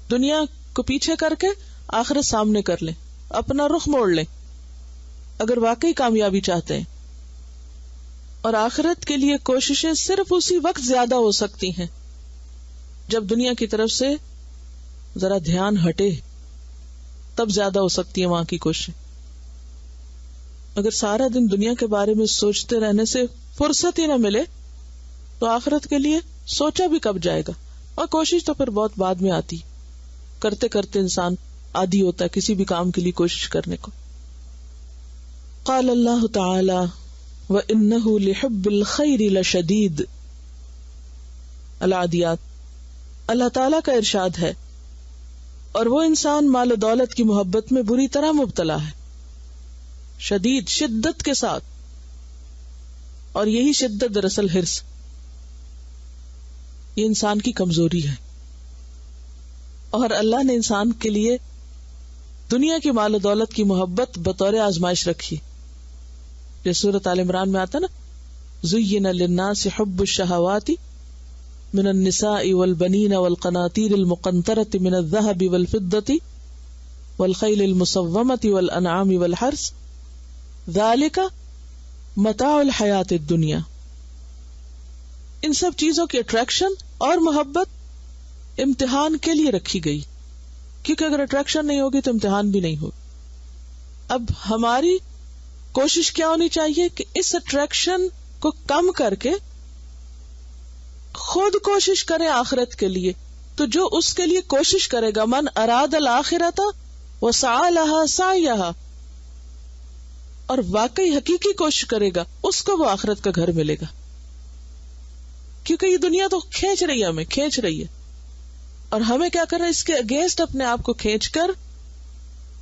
دنیا کو پیچھے کر کے آخرت سامنے کر لیں, اپنا رخ موڑ لیں اگر واقعی کامیابی چاہتے ہیں. اور آخرت کے لیے کوششیں صرف اسی وقت زیادہ ہو سکتی ہیں جب دنیا کی طرف سے ذرا دھیان ہٹے, تب زیادہ ہو سکتی ہے وہاں کی کوششیں. اگر سارا دن دنیا کے بارے میں سوچتے رہنے سے فرصت ہی نہ ملے تو آخرت کے لیے سوچا بھی کب جائے گا. اور کوشش تو پھر بہت بعد میں آتی, کرتے کرتے انسان عادی ہوتا ہے کسی بھی کام کے لیے کوشش کرنے کو. قال اللہ تعالی وَإِنَّهُ لِحُبِّ الْخَيْرِ لَشَدِيدٌ. العادیات. اللہ تعالیٰ کا ارشاد ہے, اور وہ انسان مال و دولت کی محبت میں بری طرح مبتلا ہے, شدید شدت کے ساتھ. اور یہی شدت دراصل ہرس, یہ انسان کی کمزوری ہے. اور اللہ نے انسان کے لیے دنیا کی مال و دولت کی محبت بطور آزمائش رکھی. جیسے سورۃ آل عمران میں آتا نا, زُيِّنَ لِلنَّاسِ حُبُّ الشَّهَوَاتِ من النساء والبنين والقناطير المقنطرة من الذهب والفضة والخيل المسومة والأنعام والحرث ذلك متاع الحیات الدنیا. ان سب چیزوں کی اٹریکشن اور محبت امتحان کے لیے رکھی گئی, کیونکہ اگر اٹریکشن نہیں ہوگی تو امتحان بھی نہیں ہوگا. اب ہماری کوشش کیا ہونی چاہیے کہ اس اٹریکشن کو کم کر کے خود کوشش کرے آخرت کے لیے. تو جو اس کے لیے کوشش کرے گا, من اراد الآخرۃ وسعی لہا سعیہا, اور واقعی حقیقی کوشش کرے گا اس کو وہ آخرت کا گھر ملے گا. کیونکہ یہ دنیا تو کھینچ رہی ہے، ہمیں کھینچ رہی ہے، اور ہمیں کیا کرنا ہے؟ اس کے اگینسٹ اپنے آپ کو کھینچ کر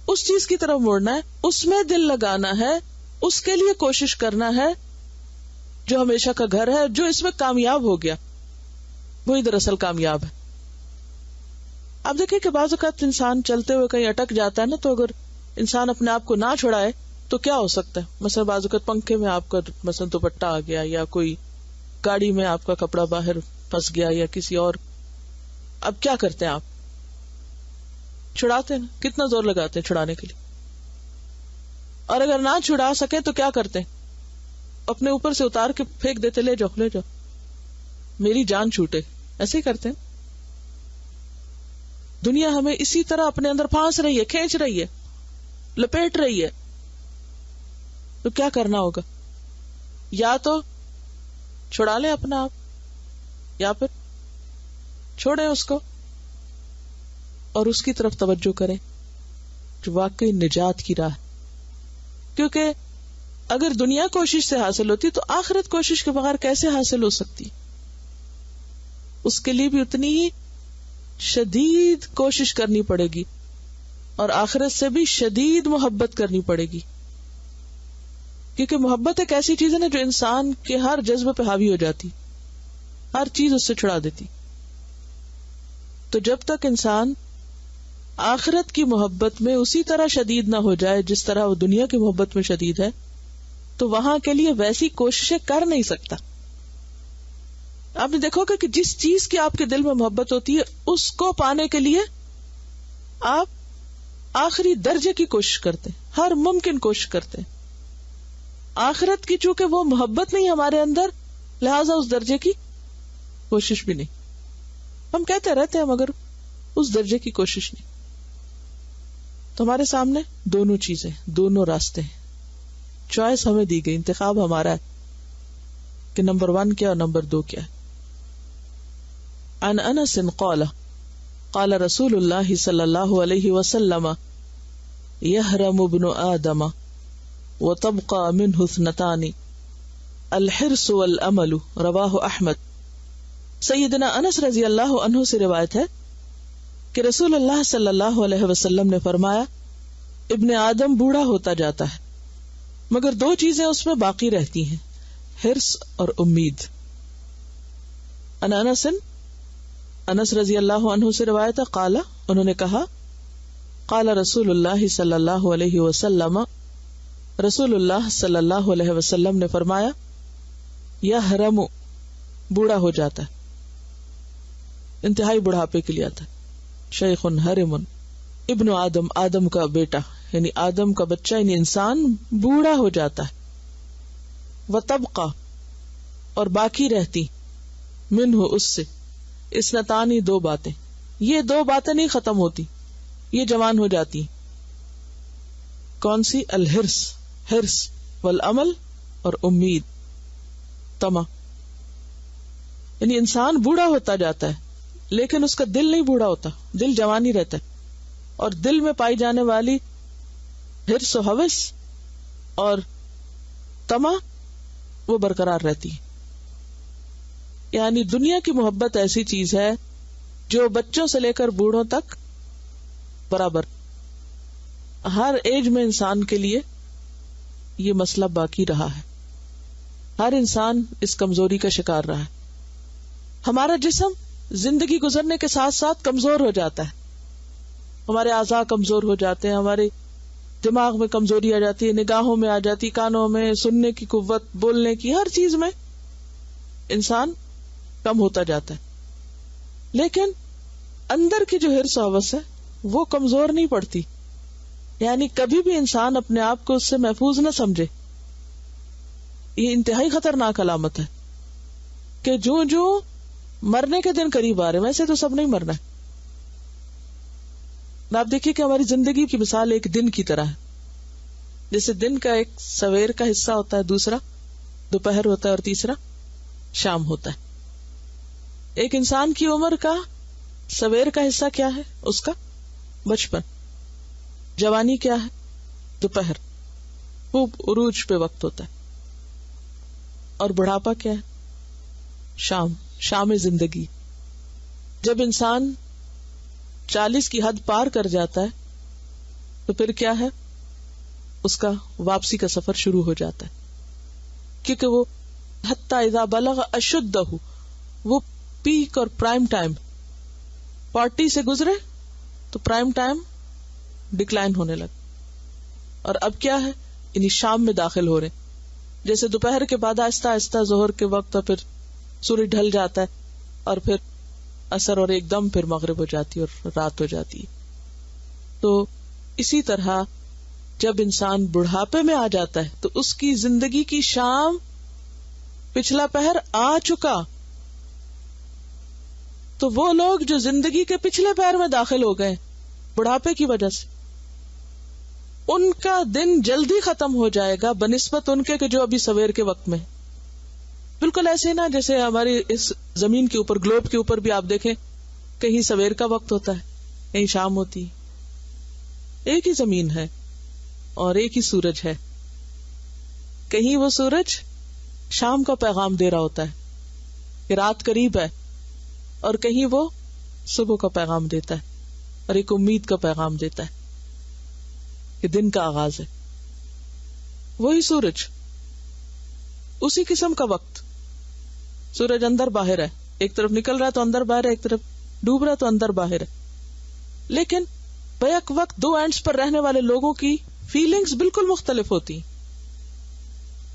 اس چیز کی طرف موڑنا ہے، اس میں دل لگانا ہے، اس کے لیے کوشش کرنا ہے جو ہمیشہ کا گھر ہے. جو اس میں کامیاب ہو گیا وہی دراصل کامیاب ہے. آپ دیکھیں کہ بعض اوقات انسان چلتے ہوئے کہیں اٹک جاتا ہے نا، تو اگر انسان اپنے آپ کو نہ چھڑائے تو کیا ہو سکتا ہے؟ مثلا بعض اوقات پنکھے میں آپ کا مثلا دوپٹہ آ گیا، یا کوئی گاڑی میں آپ کا کپڑا باہر پھنس گیا، یا کسی اور. اب کیا کرتے ہیں آپ؟ چھڑاتے ہیں نا، کتنا زور لگاتے ہیں چھڑانے کے لیے. اور اگر نہ چھڑا سکے تو کیا کرتے ہیں؟ اپنے اوپر سے اتار کے پھینک دیتے، لے جاؤ لے جاؤ میری جان چھوٹے. ایسے ہی کرتے ہیں. دنیا ہمیں اسی طرح اپنے اندر پھانس رہی ہے، کھینچ رہی ہے، لپیٹ رہی ہے. تو کیا کرنا ہوگا؟ یا تو چھڑا لیں اپنا آپ، یا پھر چھوڑیں اس کو اور اس کی طرف توجہ کریں جو واقعی نجات کی راہ. کیونکہ اگر دنیا کوشش سے حاصل ہوتی تو آخرت کوشش کے بغیر کیسے حاصل ہو سکتی؟ اس کے لیے بھی اتنی ہی شدید کوشش کرنی پڑے گی، اور آخرت سے بھی شدید محبت کرنی پڑے گی. کیونکہ محبت ایک ایسی چیز ہے نا جو انسان کے ہر جذبے پہ حاوی ہو جاتی، ہر چیز اس سے چھڑا دیتی. تو جب تک انسان آخرت کی محبت میں اسی طرح شدید نہ ہو جائے جس طرح وہ دنیا کی محبت میں شدید ہے، تو وہاں کے لیے ویسی کوششیں کر نہیں سکتا. آپ نے دیکھو کہ جس چیز کی آپ کے دل میں محبت ہوتی ہے اس کو پانے کے لیے آپ آخری درجے کی کوشش کرتے ہیں، ہر ممکن کوشش کرتے ہیں. آخرت کی چونکہ وہ محبت نہیں ہمارے اندر، لہذا اس درجے کی کوشش بھی نہیں. ہم کہتے رہتے ہیں مگر اس درجے کی کوشش نہیں. تو ہمارے سامنے دونوں چیزیں، دونوں راستے ہیں. چوائس ہمیں دی گئی، انتخاب ہمارا ہے کہ نمبر 1 کیا اور نمبر 2 کیا ہے. عن انس قال قال رسول اللہ صلی اللہ علیہ وسلم یحرم ابن آدم وتبقى منه اثنتان الحرص والامل رواہ احمد. سیدنا انس رضی اللہ عنہ سے روایت ہے کہ رسول اللہ صلی اللہ علیہ وسلم نے فرمایا، ابن آدم بوڑھا ہوتا جاتا ہے مگر 2 چیزیں اس میں باقی رہتی ہیں، حرص اور امید. انس رضی اللہ عنہ سے روایت ہے، قال انہوں نے کہا، قال رسول اللہ صلی اللہ علیہ وسلم، رسول اللہ صلی اللہ علیہ وسلم نے فرمایا، یحرم بوڑھا ہو جاتا ہے، انتہائی بڑھاپے کے لیے آتا ہے. شیخ حرم ابن آدم، آدم کا بیٹا یعنی آدم کا بچہ یعنی انسان بوڑھا ہو جاتا ہے. وتبقى اور باقی رہتی، منہ اس سے، اثنتان 2 باتیں. یہ 2 باتیں نہیں ختم ہوتی، یہ جوان ہو جاتی. کون سی؟ الحرص، حرص، والعمل اور امید، طمع. یعنی انسان بوڑھا ہوتا جاتا ہے لیکن اس کا دل نہیں بوڑھا ہوتا، دل جوان ہی رہتا ہے. اور دل میں پائی جانے والی حرص و ہوس اور طمع وہ برقرار رہتی ہے. یعنی دنیا کی محبت ایسی چیز ہے جو بچوں سے لے کر بوڑھوں تک برابر، ہر ایج میں انسان کے لیے یہ مسئلہ باقی رہا ہے. ہر انسان اس کمزوری کا شکار رہا ہے. ہمارا جسم زندگی گزرنے کے ساتھ ساتھ کمزور ہو جاتا ہے، ہمارے اعضاء کمزور ہو جاتے ہیں، ہمارے دماغ میں کمزوری آ جاتی ہے، نگاہوں میں آ جاتی، کانوں میں، سننے کی قوت، بولنے کی، ہر چیز میں انسان کم ہوتا جاتا ہے. لیکن اندر کی جو حرص و ہوس ہے وہ کمزور نہیں پڑتی. یعنی کبھی بھی انسان اپنے آپ کو اس سے محفوظ نہ سمجھے. یہ انتہائی خطرناک علامت ہے کہ جو مرنے کے دن قریب آ رہے، ویسے تو سب نہیں مرنا ہے. آپ دیکھیے کہ ہماری زندگی کی مثال ایک دن کی طرح ہے. جیسے دن کا ایک سویر کا حصہ ہوتا ہے، دوسرا دوپہر ہوتا ہے اور تیسرا شام ہوتا ہے. ایک انسان کی عمر کا سویر کا حصہ کیا ہے؟ اس کا بچپن. جوانی کیا ہے؟ دوپہر. خوب عروج پہ وقت ہوتا ہے. اور بڑھاپا کیا ہے؟ شام زندگی. جب انسان 40 کی حد پار کر جاتا ہے تو پھر کیا ہے؟ اس کا واپسی کا سفر شروع ہو جاتا ہے, کیونکہ وہ حتی اذا بلغ اشدہ, وہ پیک اور پرائم ٹائم 40 سے گزرے تو پرائم ٹائم ڈکلائن ہونے لگا. اور اب کیا ہے؟ یعنی شام میں داخل ہو رہے, جیسے دوپہر کے بعد آہستہ آہستہ ظہر کے وقت اور پھر سورج ڈھل جاتا ہے اور پھر عصر اور ایک دم پھر مغرب ہو جاتی ہے اور رات ہو جاتی ہے. تو اسی طرح جب انسان بڑھاپے میں آ جاتا ہے تو اس کی زندگی کی شام, پچھلا پہر آ چکا. تو وہ لوگ جو زندگی کے پچھلے پہر میں داخل ہو گئے بڑھاپے کی وجہ سے, ان کا دن جلدی ختم ہو جائے گا بنسبت ان کے کہ جو ابھی سویر کے وقت میں. بالکل ایسے نا جیسے ہماری اس زمین کے اوپر, گلوب کے اوپر بھی آپ دیکھیں کہیں سویر کا وقت ہوتا ہے, کہیں شام ہوتی. ایک ہی زمین ہے اور ایک ہی سورج ہے. کہیں وہ سورج شام کا پیغام دے رہا ہوتا ہے کہ رات قریب ہے, اور کہیں وہ صبح کا پیغام دیتا ہے اور ایک امید کا پیغام دیتا ہے کہ دن کا آغاز ہے. وہی سورج, اسی قسم کا وقت. سورج اندر باہر ہے, ایک طرف نکل رہا ہے تو اندر باہر ہے, ایک طرف ڈوب رہا ہے تو اندر باہر ہے. لیکن بیک وقت دو اینڈز پر رہنے والے لوگوں کی فیلنگز بالکل مختلف ہوتی.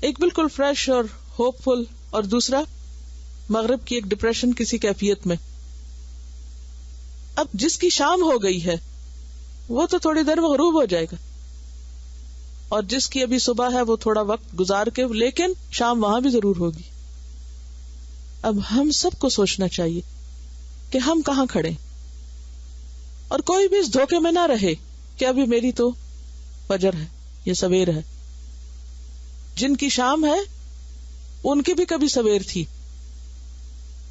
ایک بالکل فریش اور ہوپ فل, اور دوسرا مغرب کی ایک ڈپریشن کسی کیفیت میں. اب جس کی شام ہو گئی ہے وہ تو تھوڑی دیر میں غروب ہو جائے گا, اور جس کی ابھی صبح ہے وہ تھوڑا وقت گزار کے, لیکن شام وہاں بھی ضرور ہوگی. اب ہم سب کو سوچنا چاہیے کہ ہم کہاں کھڑے, اور کوئی بھی اس دھوکے میں نہ رہے کہ ابھی میری تو فجر ہے, یہ سویر ہے. جن کی شام ہے ان کی بھی کبھی سویر تھی,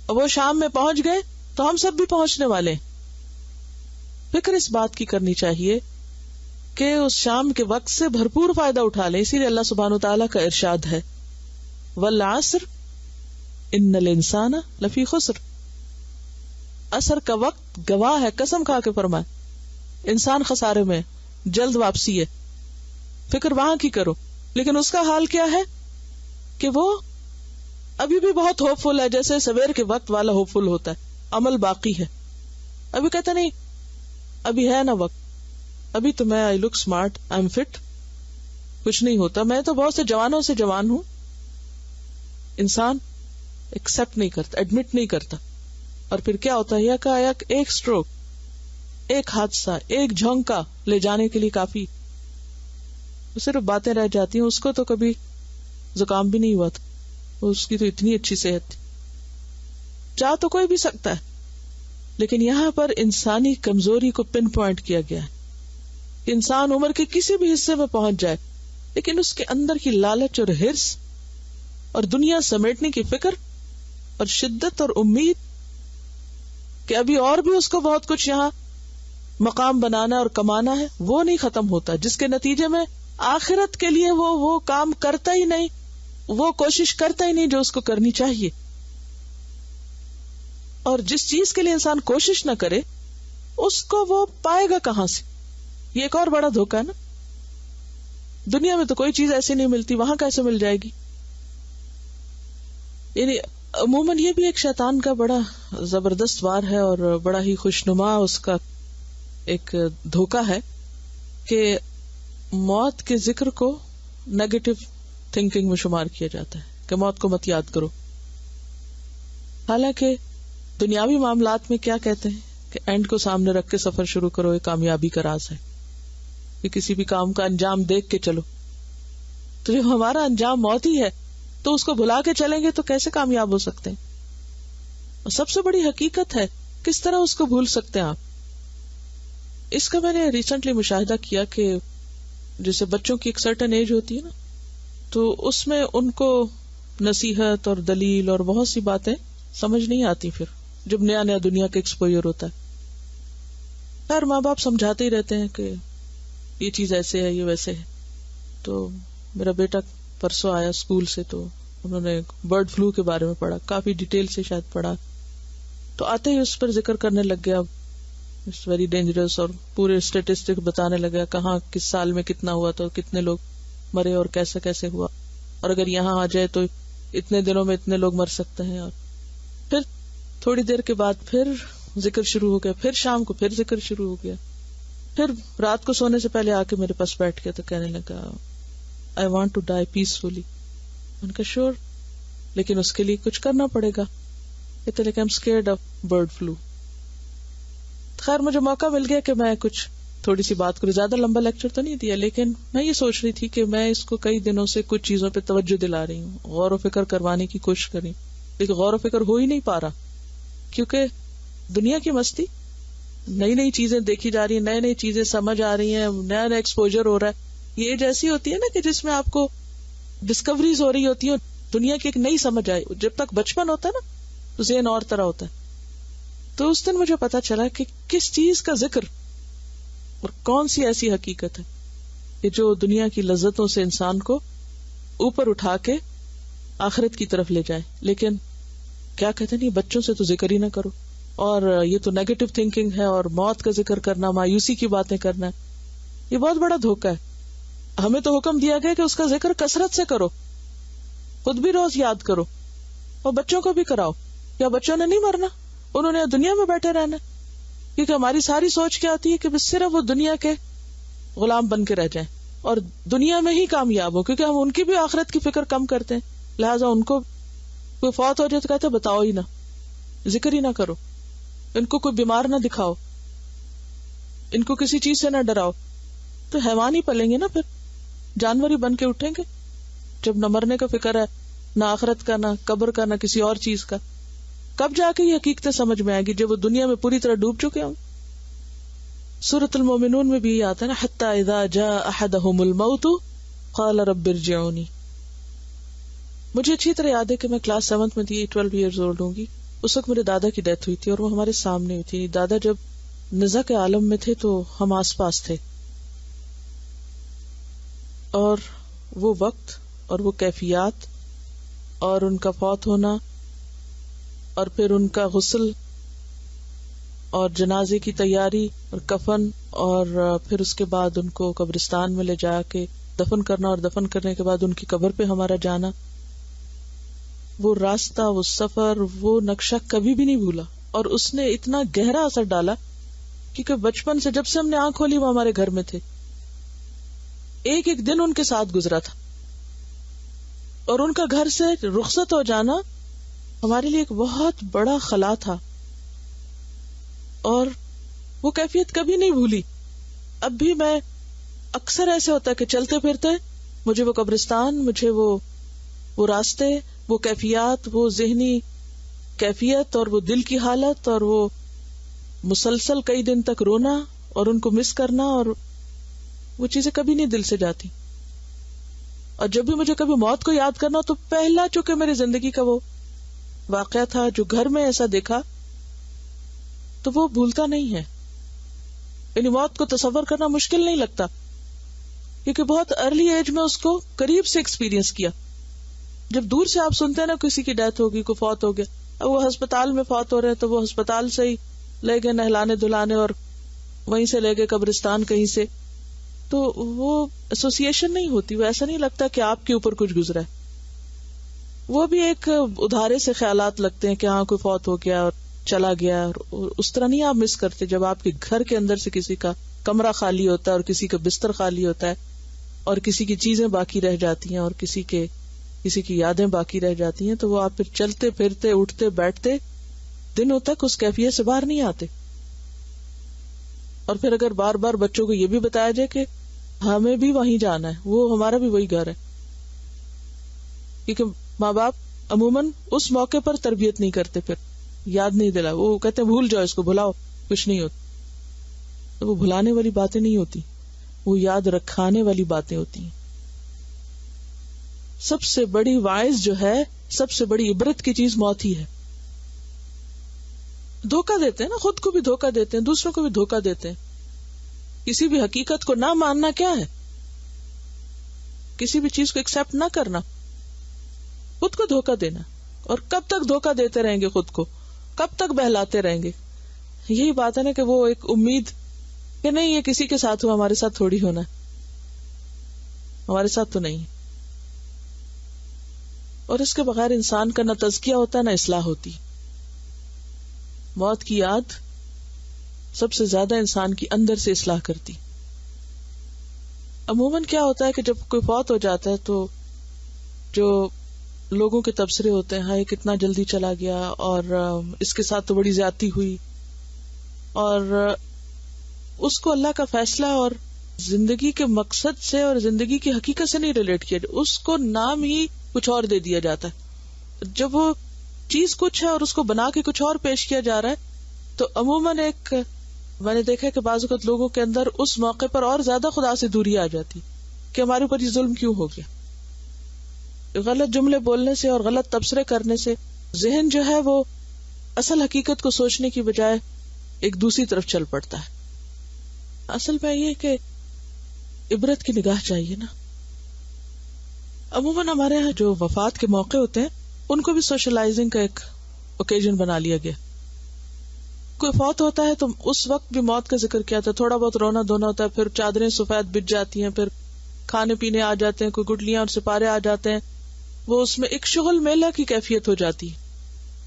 اور وہ شام میں پہنچ گئے تو ہم سب بھی پہنچنے والے. فکر اس بات کی کرنی چاہیے کہ اس شام کے وقت سے بھرپور فائدہ اٹھا لیں. اسی لیے اللہ سبحانہ وتعالیٰ کا ارشاد ہے والعصر ان الانسان لفی خسر. عصر کا وقت گواہ ہے, قسم کھا کے فرمائے انسان خسارے میں, جلد واپسی ہے. فکر وہاں کی کرو, لیکن اس کا حال کیا ہے کہ وہ ابھی بھی بہت ہوپ فل ہے, جیسے سویر کے وقت والا ہوپ فل ہوتا ہے. عمل باقی ہے, ابھی کہتا نہیں ابھی ہے نا وقت, ابھی تو میں آئی لک اسمارٹ, آئی ایم فٹ, کچھ نہیں ہوتا, میں تو بہت سے جوانوں سے جوان ہوں. انسان ایکسپٹ نہیں کرتا, ایڈمٹ نہیں کرتا, اور پھر کیا ہوتا ہے کہ ایک سٹروک, ایک حادثہ, ایک جھونکا لے جانے کے لیے کافی, صرف باتیں رہ جاتی ہیں. اس کو تو کبھی زکام بھی نہیں ہوا تھا, اس کی تو اتنی اچھی صحت تھی. چاہ تو کوئی بھی سکتا ہے, لیکن یہاں پر انسانی کمزوری کو پن پوائنٹ کیا گیا ہے. انسان عمر کے کسی بھی حصے میں پہنچ جائے, لیکن اس کے اندر کی لالچ اور ہرس اور دنیا سمیٹنے کی فکر اور شدت اور امید کہ ابھی اور بھی اس کو بہت کچھ یہاں مقام بنانا اور کمانا ہے, وہ نہیں ختم ہوتا, جس کے نتیجے میں آخرت کے لیے وہ کام کرتا ہی نہیں, وہ کوشش کرتا ہی نہیں جو اس کو کرنی چاہیے. اور جس چیز کے لیے انسان کوشش نہ کرے اس کو وہ پائے گا کہاں سے؟ یہ ایک اور بڑا دھوکہ ہے نا. دنیا میں تو کوئی چیز ایسی نہیں ملتی, وہاں کیسے مل جائے گی؟ یعنی عموماً یہ بھی ایک شیطان کا بڑا زبردست وار ہے اور بڑا ہی خوشنما اس کا ایک دھوکہ ہے کہ موت کے ذکر کو نیگیٹو تھنکنگ میں شمار کیا جاتا ہے کہ موت کو مت یاد کرو. حالانکہ دنیاوی معاملات میں کیا کہتے ہیں کہ اینڈ کو سامنے رکھ کے سفر شروع کرو, یہ کامیابی کا راز ہے کہ کسی بھی کام کا انجام دیکھ کے چلو. تو جب ہمارا انجام موت ہی ہے تو اس کو بھلا کے چلیں گے تو کیسے کامیاب ہو سکتے ہیں؟ اور سب سے بڑی حقیقت ہے کس طرح اس کو بھول سکتے ہیں آپ. اس کا میں نے ریسنٹلی مشاہدہ کیا کہ جیسے بچوں کی ایک سرٹن ایج ہوتی ہے نا, تو اس میں ان کو نصیحت اور دلیل اور بہت سی باتیں سمجھ نہیں آتی پھر جب نیا نیا دنیا کا ایکسپوئر ہوتا ہے. خیر ماں باپ سمجھاتے ہی رہتے ہیں کہ یہ چیز ایسے ہے, یہ ویسے ہے, تو میرا بیٹا پرسوں آیا اسکول سے، تو انہوں نے برڈ فلو کے بارے میں پڑھا، کافی ڈیٹیل سے شاید پڑھا، تو آتے ہی اس پر ذکر کرنے لگ گیا، اٹس ویری ڈینجرس، اور پورے اسٹیٹسٹک بتانے لگا کہاں کس سال میں کتنا ہوا، تو کتنے لوگ مرے اور کیسے کیسے ہوا، اور اگر یہاں آ جائے تو اتنے دنوں میں اتنے لوگ مر سکتے ہیں. اور پھر تھوڑی دیر کے بعد پھر ذکر شروع ہو گیا، پھر شام کو پھر ذکر شروع ہو گیا، پھر رات کو سونے سے پہلے آ کے میرے پاس بیٹھ گیا تو کہنے لگا I want to die peacefully. ان کا شور، لیکن اس کے لیے کچھ کرنا پڑے گا. کہتے لیکن I'm scared of bird flu. خیر مجھے موقع مل گیا کہ میں کچھ تھوڑی سی بات کروں، زیادہ لمبا لیکچر تو نہیں دیا، لیکن میں یہ سوچ رہی تھی کہ میں اس کو کئی دنوں سے کچھ چیزوں پہ توجہ دلا رہی ہوں، غور و فکر کروانے کی کوشش کر رہی ہوں، لیکن غور و فکر ہو ہی نہیں پا رہا، کیونکہ دنیا کی مستی، نئی نئی چیزیں دیکھی جا رہی ہیں، نئی نئی چیزیں سمجھ آ رہی ہیں، نیا نیا ایکسپوجر ہو رہا ہے. یہ ایج ایسی ہوتی ہے نا کہ جس میں آپ کو ڈسکوریز ہو رہی ہوتی ہیں، دنیا کی ایک نئی سمجھ آئی. جب تک بچپن ہوتا ہے نا تو ذہن اور طرح ہوتا ہے. تو اس دن مجھے پتا چلا کہ کس چیز کا ذکر اور کون سی ایسی حقیقت ہے کہ جو دنیا کی لذتوں سے انسان کو اوپر اٹھا کے آخرت کی طرف لے جائے. لیکن کیا کہتے نہیں، بچوں سے تو ذکر ہی نہ کرو، اور یہ تو نیگیٹو تھنکنگ ہے، اور موت کا ذکر کرنا، مایوسی کی باتیں کرنا، یہ بہت بڑا دھوکہ ہے. ہمیں تو حکم دیا گیا کہ اس کا ذکر کثرت سے کرو، خود بھی روز یاد کرو اور بچوں کو بھی کراؤ. کیا بچوں نے نہیں مرنا، انہوں نے دنیا میں بیٹھے رہنا، کیونکہ ہماری ساری سوچ کیا ہوتی ہے کہ بس صرف وہ دنیا کے غلام بن کے رہ جائیں اور دنیا میں ہی کامیاب ہو، کیونکہ ہم ان کی بھی آخرت کی فکر کم کرتے ہیں. لہٰذا ان کو کوئی فوت ہو جائے تو کہتے بتاؤ ہی نہ، ذکر ہی نہ کرو، ان کو کوئی بیمار نہ دکھاؤ، ان کو کسی چیز سے نہ ڈراؤ. تو حیوان ہی پلیں گے نا، پھر جانور ہی بن کے اٹھیں گے جب نہ مرنے کا فکر ہے، نہ آخرت کا، نہ قبر کا، نہ کسی اور چیز کا. کب جا کے یہ حقیقتیں سمجھ میں آئے گی؟ جب وہ دنیا میں پوری طرح ڈوب چکے ہوں. سورۃ المومنون میں بھی یہ آتا ہے نا، حتی اذا جاء احدهم الموت قال رب ارجعونی. مجھے اچھی طرح یاد ہے کہ میں کلاس 7 میں تھی، 12 ایئرز اولڈ ہوں گی. اس وقت میرے دادا کی ڈیتھ ہوئی تھی اور وہ ہمارے سامنے ہوئی تھی. دادا جب نزع کے عالم میں تھے تو ہم آس پاس تھے، اور وہ وقت اور وہ کیفیات اور ان کا فوت ہونا اور پھر ان کا غسل اور جنازے کی تیاری اور کفن، اور پھر اس کے بعد ان کو قبرستان میں لے جا کے دفن کرنا، اور دفن کرنے کے بعد ان کی قبر پہ ہمارا جانا، وہ راستہ، وہ سفر، وہ نقشہ کبھی بھی نہیں بھولا. اور اس نے اتنا گہرا اثر ڈالا کیونکہ بچپن سے جب سے ہم نے آنکھ کھولی وہ ہمارے گھر میں تھے، ایک ایک دن ان کے ساتھ گزرا تھا، اور ان کا گھر سے رخصت ہو جانا ہمارے لیے ایک بہت بڑا خلا تھا، اور وہ کیفیت کبھی نہیں بھولی. اب بھی میں اکثر ایسے ہوتا ہے کہ چلتے پھرتے مجھے وہ قبرستان، مجھے وہ راستے، وہ کیفیات، وہ ذہنی کیفیت اور وہ دل کی حالت اور وہ مسلسل کئی دن تک رونا اور ان کو مس کرنا، اور وہ چیزیں کبھی نہیں دل سے جاتی. اور جب بھی مجھے کبھی موت کو یاد کرنا تو پہلا چونکہ میری زندگی کا وہ واقعہ تھا جو گھر میں ایسا دیکھا تو وہ بھولتا نہیں ہے. یعنی موت کو تصور کرنا مشکل نہیں لگتا کیونکہ بہت ارلی ایج میں اس کو قریب سے ایکسپیرینس کیا. جب دور سے آپ سنتے ہیں نا کسی کی ڈیتھ ہوگی، کوئی فوت ہو گیا، اب وہ ہسپتال میں فوت ہو رہے تو وہ ہسپتال سے ہی لے گئے نہلانے دھلانے اور وہیں سے لے گئے قبرستان کہیں سے، تو وہ ایسوسیشن نہیں ہوتی، وہ ایسا نہیں لگتا کہ آپ کے اوپر کچھ گزرا ہے. وہ بھی ایک ادھارے سے خیالات لگتے ہیں کہ ہاں کوئی فوت ہو گیا اور چلا گیا، اور اس طرح نہیں آپ مس کرتے جب آپ کے گھر کے اندر سے کسی کا کمرہ خالی ہوتا ہے اور کسی کا بستر خالی ہوتا ہے اور کسی کی چیزیں باقی رہ جاتی ہیں اور کسی کی یادیں باقی رہ جاتی ہیں، تو وہ آپ پھر چلتے پھرتے اٹھتے بیٹھتے دنوں تک اس کیفیت سے باہر نہیں آتے. اور پھر اگر بار بار بچوں کو یہ بھی بتایا جائے کہ ہمیں بھی وہیں جانا ہے، وہ ہمارا بھی وہی گھر ہے، کیونکہ ماں باپ عموماً اس موقع پر تربیت نہیں کرتے، پھر یاد نہیں دلا، وہ کہتے ہیں بھول جاؤ اس کو، بھلاؤ، کچھ نہیں ہوتا. تو وہ بھلانے والی باتیں نہیں ہوتی، وہ یاد رکھانے والی باتیں ہوتی ہیں. سب سے بڑی وائز جو ہے، سب سے بڑی عبرت کی چیز موت ہی ہے. دھوکہ دیتے ہیں نا، خود کو بھی دھوکہ دیتے ہیں، دوسروں کو بھی دھوکہ دیتے ہیں. کسی بھی حقیقت کو نہ ماننا کیا ہے کسی بھی چیز کو ایکسپٹ نہ کرنا، خود کو دھوکہ دینا. اور کب تک دھوکہ دیتے رہیں گے خود کو، کب تک بہلاتے رہیں گے؟ یہی بات ہے نا کہ وہ ایک امید کہ نہیں یہ کسی کے ساتھ ہوا، ہمارے ساتھ تھوڑی ہونا ہے، ہمارے ساتھ تو نہیں. اور اس کے بغیر انسان کا نہ تزکیہ ہوتا ہے نہ اصلاح ہوتی. موت کی یاد سب سے زیادہ انسان کی اندر سے اصلاح کرتی. عموماً کیا ہوتا ہے کہ جب کوئی فوت ہو جاتا ہے تو جو لوگوں کے تبصرے ہوتے ہیں، ہائے کتنا جلدی چلا گیا، اور اس کے ساتھ تو بڑی زیادتی ہوئی، اور اس کو اللہ کا فیصلہ اور زندگی کے مقصد سے اور زندگی کی حقیقت سے نہیں ریلیٹ کیا، اس کو نام ہی کچھ اور دے دیا جاتا ہے. جب وہ چیز کچھ ہے اور اس کو بنا کے کچھ اور پیش کیا جا رہا ہے تو عموماً ایک میں نے دیکھا کہ بعض اوقات لوگوں کے اندر اس موقع پر اور زیادہ خدا سے دوری آ جاتی کہ ہمارے اوپر یہ ظلم کیوں ہو گیا. غلط جملے بولنے سے اور غلط تبصرے کرنے سے ذہن جو ہے وہ اصل حقیقت کو سوچنے کی بجائے ایک دوسری طرف چل پڑتا ہے. اصل میں یہ کہ عبرت کی نگاہ چاہیے نا. عموماً ہمارے یہاں جو وفات کے موقع ہوتے ہیں ان کو بھی سوشلائزنگ کا ایک اوکیزن بنا لیا گیا. کوئی فوت ہوتا ہے تو اس وقت بھی موت کا ذکر کیا تھا، تھوڑا بہت رونا دھونا ہوتا ہے، پھر چادریں سفید بچ جاتی ہیں، پھر کھانے پینے آ جاتے ہیں، کوئی گٹلیاں اور سپارے آ جاتے ہیں. وہ اس میں ایک شغل میلہ کی کیفیت ہو جاتی،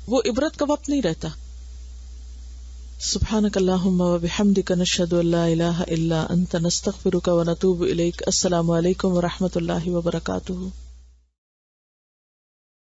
وہ عبرت کا وقت نہیں رہتا. سبحانک اللہم و بحمدک نشہد ان لا الہ الا انت نستغفرک و نتوب الیک. السلام علیکم و رحمۃ اللہ وبرکاتہ.